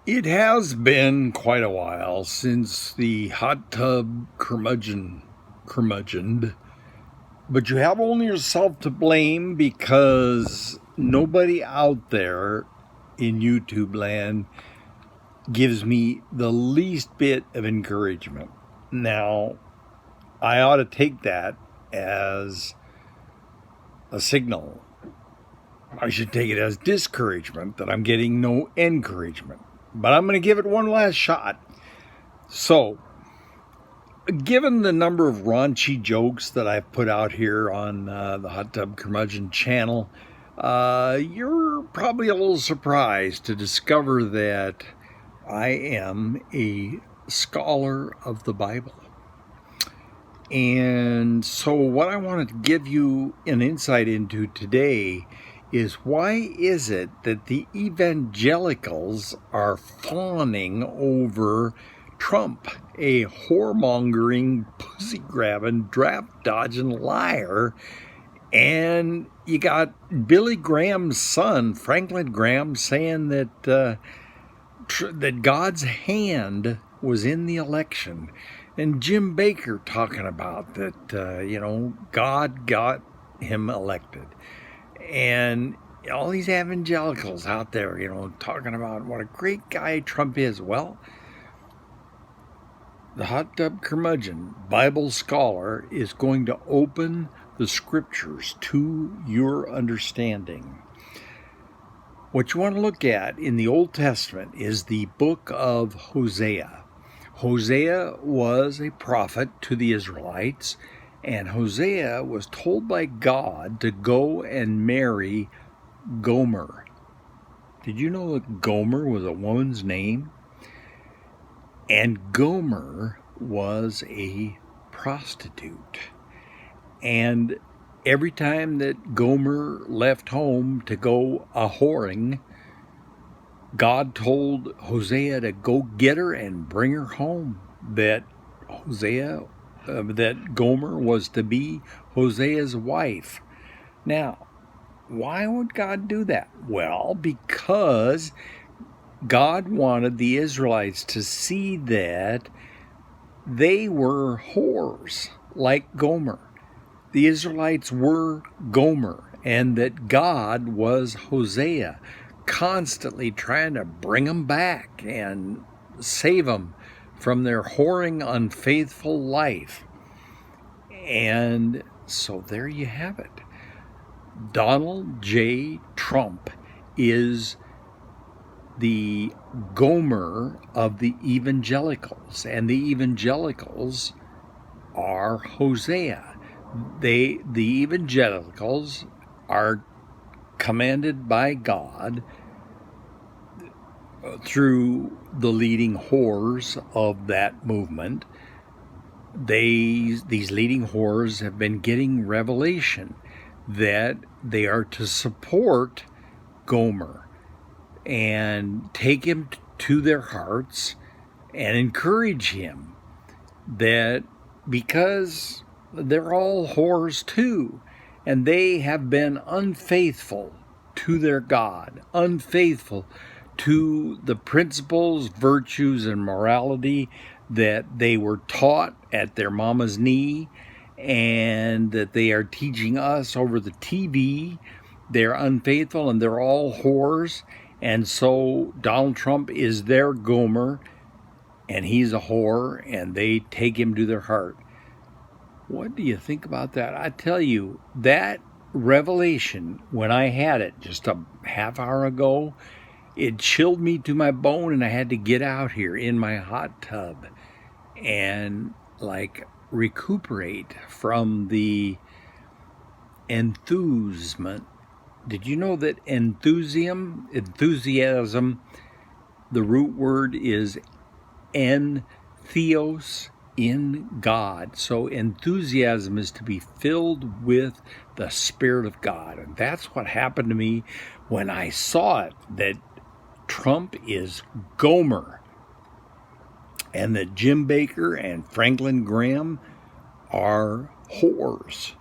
It has been quite a while since the hot tub curmudgeoned, but you have only yourself to blame because nobody out there in YouTube land gives me the least bit of encouragement. Now, I ought to take that as a signal. I should take it as discouragement that I'm getting no encouragement. But I'm going to give it one last shot. So, given the number of raunchy jokes that I've put out here on the Hot Tub Curmudgeon channel, you're probably a little surprised to discover that I am a scholar of the Bible. And so what I wanted to give you an insight into today is why is it that the evangelicals are fawning over Trump, a whoremongering, pussy-grabbing, draft-dodging liar, and you got Billy Graham's son, Franklin Graham, saying that that God's hand was in the election, and Jim Baker talking about that, God got him elected. And all these evangelicals out there, talking about what a great guy Trump is. Well, the Hot Tub Curmudgeon Bible scholar is going to open the scriptures to your understanding. What you want to look at in the Old Testament is the book of Hosea. Hosea was a prophet to the Israelites, and Hosea was told by God to go and marry Gomer. Did you know that Gomer was a woman's name? And Gomer was a prostitute. And every time that Gomer left home to go a-whoring, God told Hosea to go get her and bring her home. That Gomer was to be Hosea's wife. Now, why would God do that? Well, because God wanted the Israelites to see that they were whores like Gomer. The Israelites were Gomer, and that God was Hosea, constantly trying to bring them back and save them from their whoring, unfaithful life. And so there you have it. Donald J. Trump is the Gomer of the evangelicals, and the evangelicals are Hosea. The evangelicals are commanded by God through the leading whores of that movement. These leading whores have been getting revelation that they are to support Gomer and take him to their hearts and encourage him, that because they're all whores too, and they have been unfaithful to their God, unfaithful to the principles, virtues, and morality that they were taught at their mama's knee and that they are teaching us over the TV. They're unfaithful and they're all whores. And so Donald Trump is their Gomer, and he's a whore, and they take him to their heart. What do you think about that? I tell you, that revelation, when I had it just a half hour ago, it chilled me to my bone, and I had to get out here in my hot tub and recuperate from the enthusiasm. Did you know that enthusiasm, the root word is entheos, in God. So enthusiasm is to be filled with the Spirit of God. And that's what happened to me when I saw it, that Trump is Gomer, and that Jim Baker and Franklin Graham are whores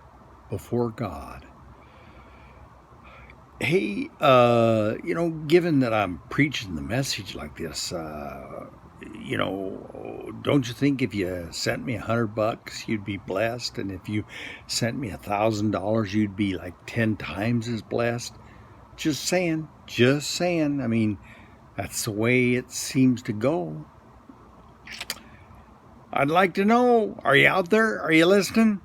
before God. Hey, given that I'm preaching the message like this, don't you think if you sent me $100, you'd be blessed, and if you sent me $1,000, you'd be like 10 times as blessed? Just saying, just saying. I mean, that's the way it seems to go. I'd like to know, are you out there? Are you listening?